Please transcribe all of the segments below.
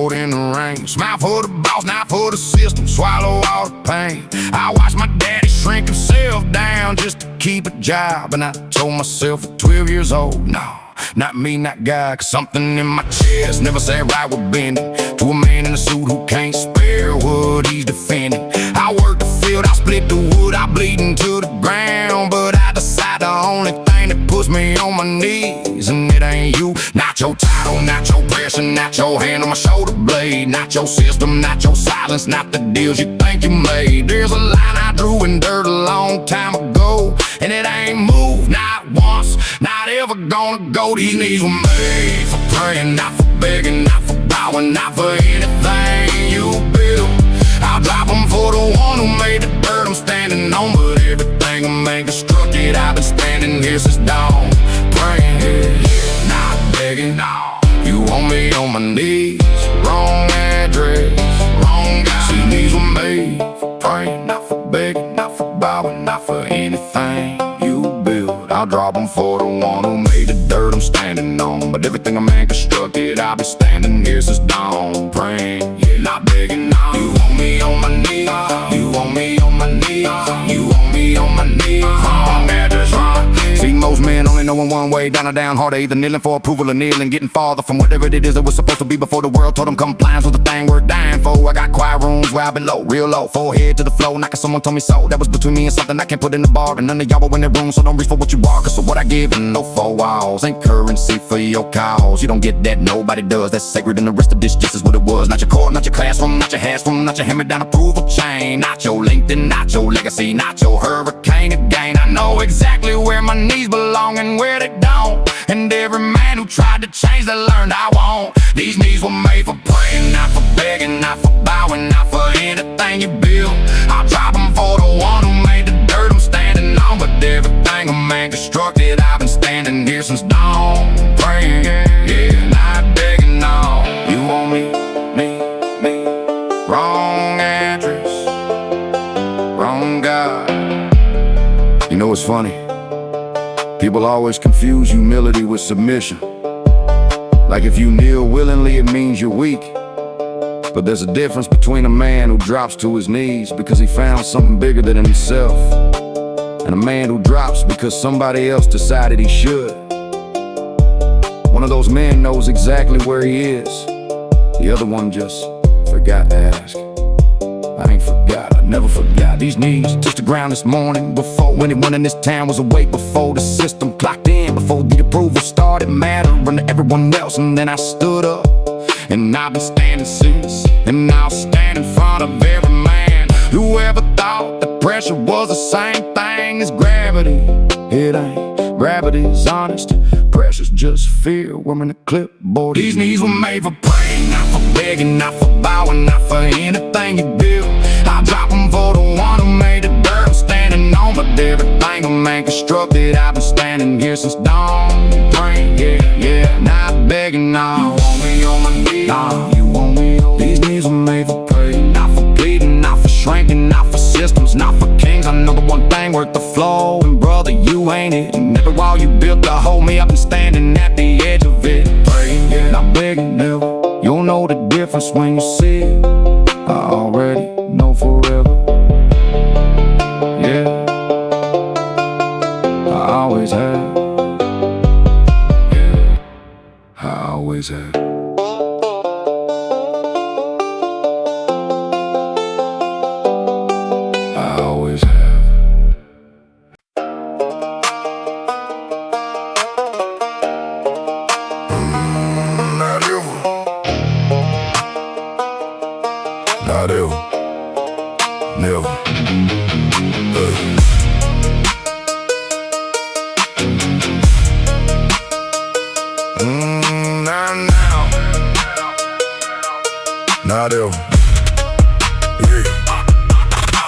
road in the rain. Smile for the boss, not for the system. Swallow all the pain. I watched my daddy shrink himself down just to keep a job. And I told myself at 12 years old, no, not me, not God. Cause something in my chest never sat right with bending. To a man in a suit who can't spare what he's defending. I work the field, I split the wood, I bleed into the ground. But I decide the only thing that puts me on my knees, and it ain't you. Not your title, not your pressure, not your hand on my shoulder blade. Not your system, not your silence, not the deals you think you made. There's a line I drew in dirt a long time ago, and it ain't moved, not once, not ever gonna go. These knees were made for praying, not for begging, not for bowing, not for anything you built. I'll drop them for the one who made the dirt I'm standing on. But everything I'm making constructed, I've been standing here since dawn. Praying, not begging, no. You want me on my knees, wrong address, wrong guy. See, these were made for praying, not for begging, not for bowing, not for anything you build. I'll drop them for the one who made the dirt I'm standing on. But everything I'm making constructed, I've been standing here since dawn. Praying, yeah, not begging, no. You want me on my knees, you want me on my knees, you want me on my knees, wrong address, wrong. See, most men only know in one way, down or down harder, either kneeling for approval or kneeling, getting farther from whatever it is that was supposed to be before the world told them compliance was the thing worth dying for. I got quiet rooms where I've been low, real low, forehead to the floor, knocking someone told me so. That was between me and something I can't put in the bar, and none of y'all were in the room, so don't reach for what you are. Cause so what I give and no four walls ain't currency for your cause. You don't get that, nobody does. That's sacred, and the rest of this just is what it was. Not your core, not your classroom, not your handsroom, not your hand-me-down approval chain, not your LinkedIn, not your legacy, not your hurricane again. I know exactly where my knees belong and where they don't, and every man who tried to change that learned I won't. These knees were made for praying, not for begging, not for bowing, not for anything you build. I'll drop them for the one who made the dirt I'm standing on. But everything a man constructed, I've been standing here since dawn. Praying, yeah, not begging, no. You want me, wrong address, wrong God. You know what's funny? People always confuse humility with submission. Like if you kneel willingly, it means you're weak. But there's a difference between a man who drops to his knees because he found something bigger than himself, and a man who drops because somebody else decided he should. One of those men knows exactly where he is. The other one just forgot to ask. I ain't forgot, I never forgot. These knees touched the ground this morning before anyone in this town was awake, before the system clocked in, before the approval started mattering to everyone else. And then I stood up, and I've been standing since, and I'll stand in front of every man who ever thought that pressure was the same thing as gravity. It ain't. Gravity's honest, pressure's just fear, wearing a clipboard. These knees were made for praying, not for begging, not for bowing, not for anything you build. I'll drop them for the one who made the dirt I'm standing on. But everything a man constructed, I've been standing here since dawn. Praying, yeah, not begging, no. You want me on my knees, nah, you want me on. These knees were made for praying, not for bleeding, not for shrinking, not for systems, not for kings. I know the one thing worth the flow, and brother, you ain't it. And every wall you built to hold me up and standing at the edge of it. Praying, yeah, not begging, never. You'll know the difference when you see it. I already know forever. Yeah, I always have. Yeah, I always have. I always have. Not ever. Never. Not now. Not ever. Yeah.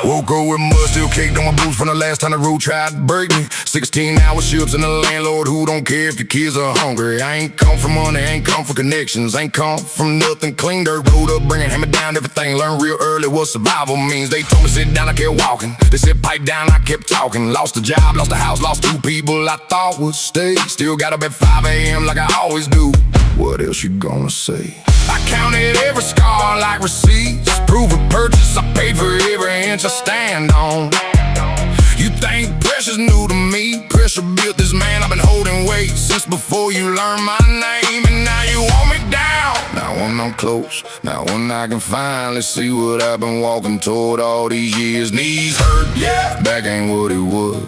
Woke up with mud, still caked on my boots from the last time the road tried to break me. 16-hour shifts and a landlord who don't care if your kids are hungry. I ain't come for money, ain't come for connections, ain't come from nothing. Clean dirt, rolled up, bringing hammer down everything. Learned real early what survival means. They told me sit down, I kept walking. They said pipe down, I kept talking. Lost a job, lost a house, lost two people I thought would stay. Still got up at 5 a.m. like I always do. what else you gonna say? I counted every scar like receipts, proof of purchase. I paid for every inch I stand on. You think pressure's new to me? Pressure built this man. I've been holding weight since before you learned my name. And now you want me down. Now when I'm close, now when I can finally see what I've been walking toward all these years. Knees hurt, yeah, back ain't what it was,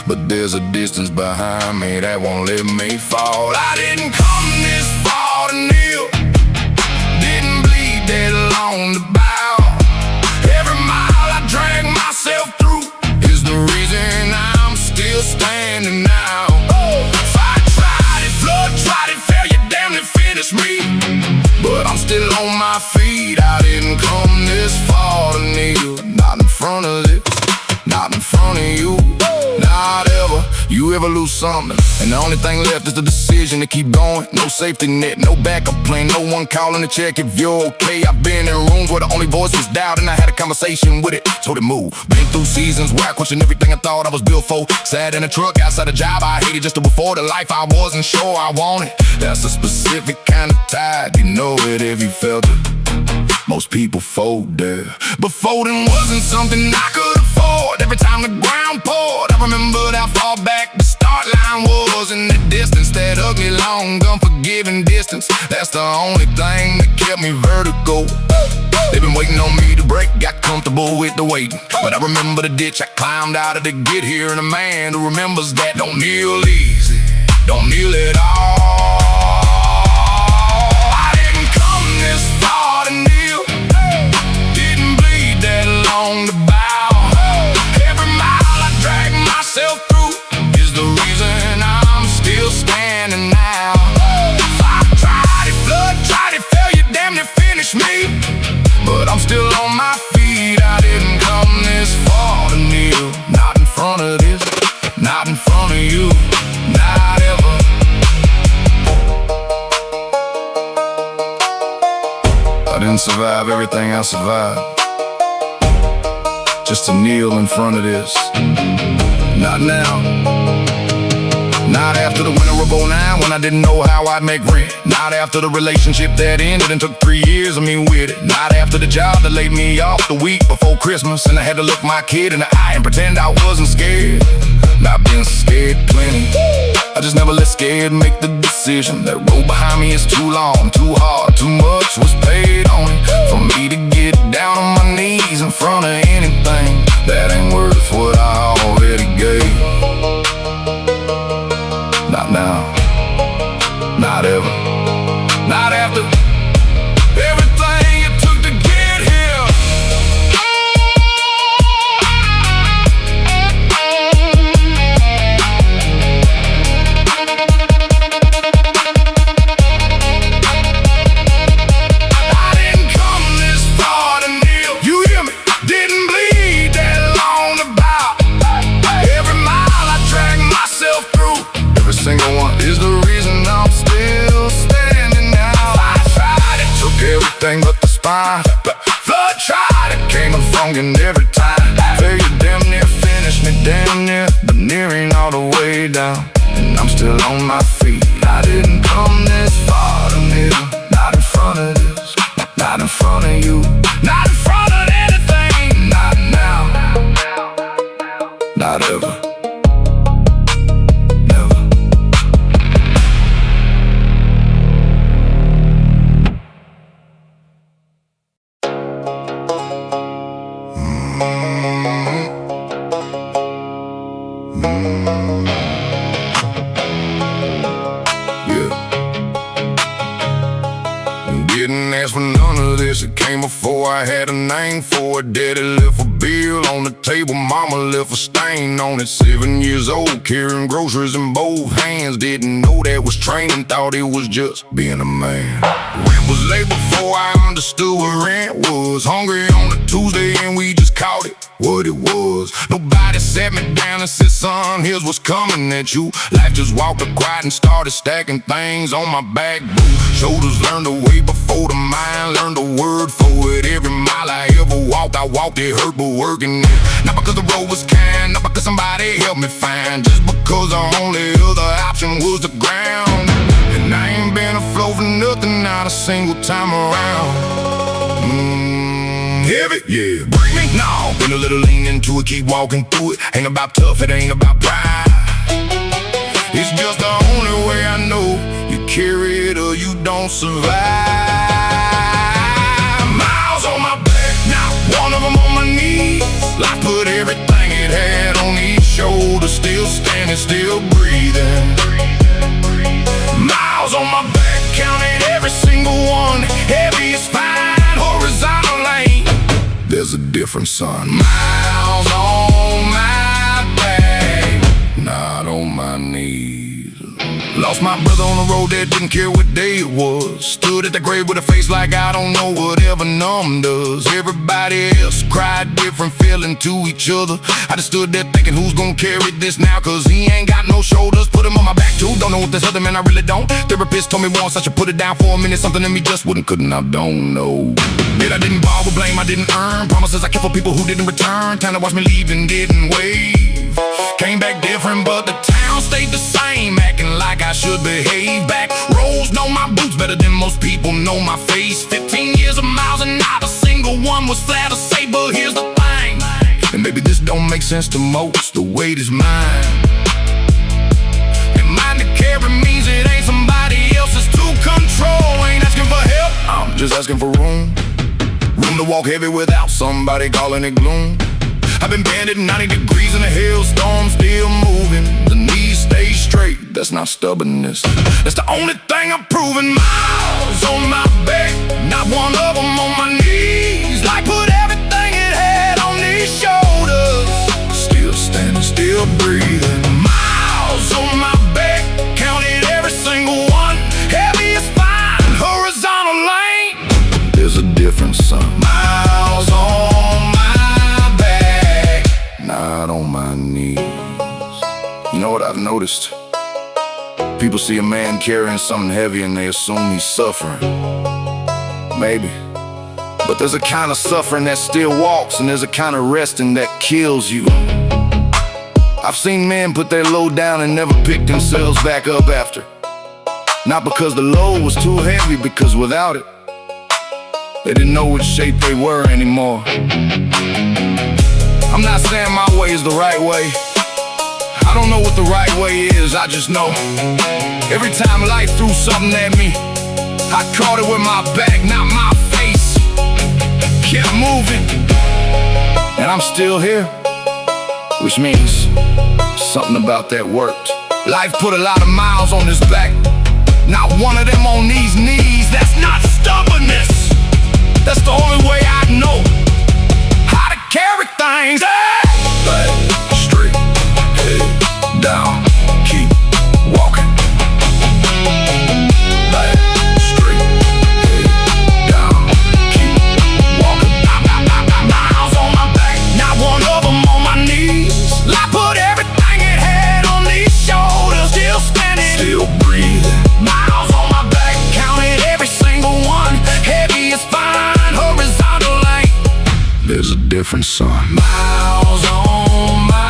but there's a distance behind me that won't let me fall. I didn't come this far to kneel, didn't bleed that long to bow. Every mile I drag myself through is the reason I'm still standing now. Fire tried it, flood tried it, failure damn it finished me, but I'm still on my feet. I didn't come this far to kneel, not in front of this, not in front of you. Not ever, you ever lose something, and the only thing left is the decision to keep going. No safety net, no backup plan, no one calling to check if you're okay. I've been in rooms where the only voice was doubt, and I had a conversation with it, told it move. Been through seasons where I questioned everything I thought I was built for. Sat in a truck outside a job I hated just to afford the life I wasn't sure I wanted. That's a specific kind of tide, you know it if you felt it. Most people fold there, but folding wasn't something I could afford. Every time the ground poured, I remembered how far back the start line was. In the distance, that ugly, long, unforgiving distance, that's the only thing that kept me vertical. They've been waiting on me to break, got comfortable with the waiting, but I remember the ditch I climbed out of to get here. And a man who remembers that don't kneel easy, don't kneel at all. I didn't come this far to kneel, didn't bleed that long to bow. Every mile I drag myself through is the reason I'm still standing now. Fire tried it, flood tried it, failure damn near finished me, but I'm still on my feet. I didn't come this far to kneel, not in front of this, not in front of you, not ever. I didn't survive everything I survived just to kneel in front of this. Not now, not after the winter of '09 when I didn't know how I'd make rent. Not after the relationship that ended and took 3 years of me with it. Not after the job that laid me off the week before Christmas, and I had to look my kid in the eye and pretend I wasn't scared. I've been scared plenty, I just never let scared make the decision. That road behind me is too long, too hard, too much was paid on it for me to get down on my knees in front of anything that ain't worth what I already gave. Not now, not ever, not after everything it took to get here. I didn't come this far to kneel, you hear me? Didn't bleed that long to bow. Every mile I drag myself through, every single one is the reason I'm still standing now. I tried, it took everything but the spine. Flood tried, it came a phonging every time. Failure damn near finished me, damn near, but near ain't all the way down. And I'm still on my feet. I didn't come this far to kneel, not in front of this, not in front of you, not in front of anything. Not now, not ever. Didn't ask for none of this, it came before I had a name for it. Daddy left a bill on the table, mama left a stain on it. 7 years old, carrying groceries in both hands. Didn't know that was training, thought it was just being a man. Rent was late before I understood what rent was. Hungry on a Tuesday and we just caught it what it was. Nobody sat me down and said, son, here's what's coming at you. Life just walked up quiet and started stacking things on my back. Shoulders learned the way before the mind learned the word for it. Every mile I ever walked, I walked it hurt, but working it. Not because the road was kind, not because somebody helped me find, just because the only other option was the ground. And I ain't been afloat for nothing, not a single time around. Heavy, yeah, break me, no. Been a little lean into it, keep walking through it. Ain't about tough, it ain't about pride. It's just the only way I know. You carry it or you don't survive. Miles on my back, not one of them on my knees. Life put everything it had on these shoulders. Still standing, still breathing. Miles on my back, counted every single one. Heavy is fine, horizontal ain't. There's a difference, son. Miles on my back, not on my knees. Lost my brother on the road that didn't care what day it was. Stood at the grave with a face like I don't know whatever numb does. Everybody else cried different, feeling to each other. I just stood there thinking, who's gonna carry this now? Cause he ain't got no shoulders. Put him on my back too, don't know what this other man, I really don't. Therapist told me once I should put it down for a minute. Something in me just wouldn't, couldn't, I don't know. Yet I didn't borrow, blame I didn't earn. Promises I kept for people who didn't return. Time to watch me leave and didn't wave. Came back different, but the town stayed the same. Acting like I should behave. Back roads know my boots better than most people know my face. 15 years of miles and not a single one was flat to say. But here's the thing, and maybe this don't make sense to most. The weight is mine, and mine to carry means it ain't somebody else's to control. Ain't asking for help, I'm just asking for room. Room to walk heavy without somebody calling it gloom. I've been bending 90 degrees in a hailstorm, still moving. The knees stay straight, that's not stubbornness. That's the only thing I'm proving. Miles on my back, not one of them on my knees. Like put everything it had on these shoulders. Still standing, still breathing. Miles on my back, counted every single one. Heavy is fine, horizontal ain't. There's a difference, son. Miles on not on my knees. You know what I've noticed? People see a man carrying something heavy and they assume he's suffering. Maybe. But there's a kind of suffering that still walks, and there's a kind of resting that kills you. I've seen men put their load down and never pick themselves back up after. Not because the load was too heavy, because without it, they didn't know which shape they were anymore. I'm not saying my way is the right way. I don't know what the right way is, I just know every time life threw something at me, I caught it with my back, not my face. Kept moving, and I'm still here, which means something about that worked. Life put a lot of miles on his back, not one of them on these knees. That's not stubbornness, that's the only way I know how to carry things. Back, straight, head down, keep walking. Back, straight, head down, keep walking. Miles on my back, not one of them on my knees. Life put everything it had on these shoulders. Still standing, still breathing. Miles on my back, counted every single one. Heavy is fine, horizontal ain't. There's a difference, son. Miles on my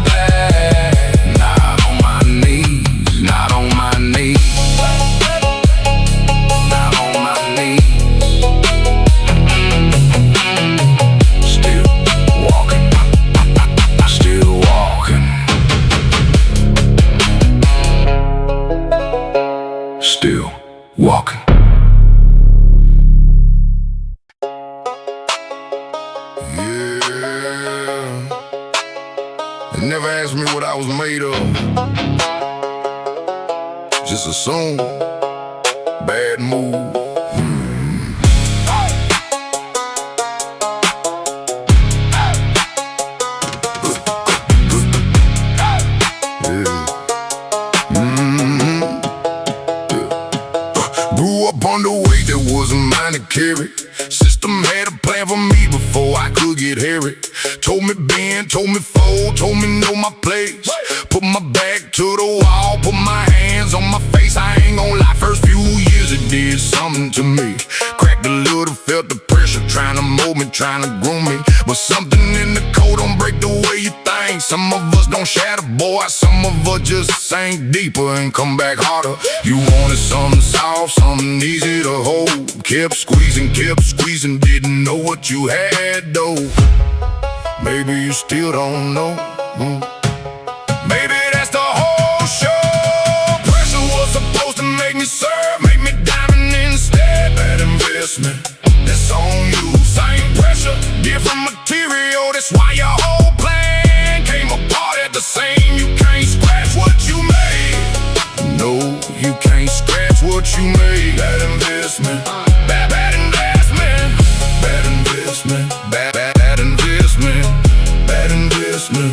back, not on my knees, not on my knees, not on my knees. Still walking, still walking, still walking. They never asked me what I was made of. Just assume bad mood. Grew up underweight, that wasn't mine to carry. System had a plan for me before I could get hairy. Told me bend, told me fold, told me know my place. Put my back to the wall, put my hands on my face. I ain't gon' lie, first few years it did something to me. Cracked a little, felt the pressure, trying to mold me, trying to groom me. But something in the code don't break the way you think. Some of us don't shatter, boy, some of us just sank deeper and come back harder. You wanted something soft, something easy to hold. Kept squeezing, didn't know what you had though. Maybe you still don't know. Maybe that's the whole show. Pressure was supposed to make me serve, make me diamond instead. Bad investment, that's on you. Same pressure, different material. That's why your whole plan came apart at the same. You can't scratch what you made. No, you can't scratch what you made. Bad investment, bad investment, bad investment, bad investment, bad investment.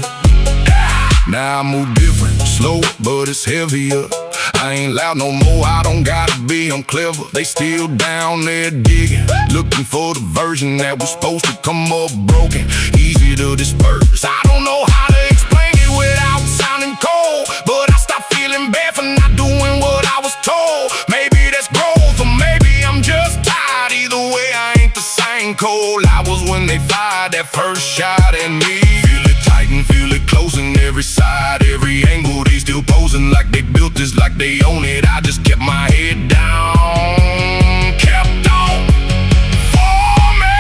Now I move different, slow, but it's heavier. I ain't loud no more, I don't gotta be, I'm clever. They still down there digging, looking for the version that was supposed to come up broken. Easy to disperse, I don't know how to explain it without sounding cold. But I stopped feeling bad for not doing what I was told. Maybe that's growth, or maybe I'm just tired. Either way, I ain't the same cold I was when they fired that first shot at me. Feel it tight and feel it close on every side, every angle. They still posing like they built this, like they own it. I just kept my head down, kept on for me.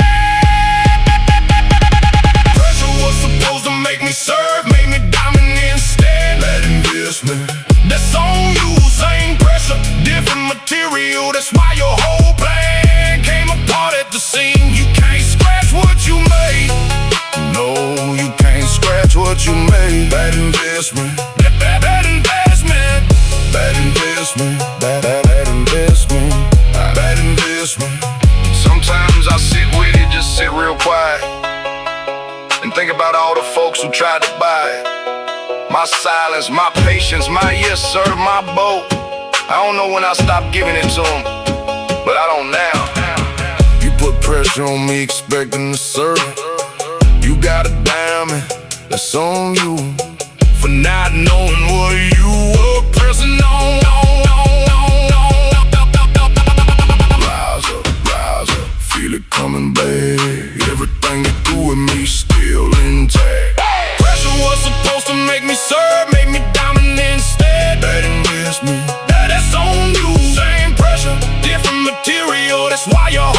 Pressure was supposed to make me serve, made me diamond instead. Bad investment, that's on you. Same pressure, different material. That's why your whole plan came apart at the seam. You can't scratch what you made. No, you can't scratch what you made. Bad investment, bad investment, bad investment, bad investment, bad investment. Sometimes I sit with it, just sit real quiet and think about all the folks who tried to buy it. My silence, my patience, my yes sir, my boat. I don't know when I stopped giving it to them, but I don't now. You put pressure on me expecting to serve. You got a diamond, that's on you for not knowing what you were pressing on. Rise up, feel it coming back. Everything you do with me still intact. Pressure was supposed to make me serve, make me diamond instead. Bad investment, that's on you. Same pressure, different material. That's why you're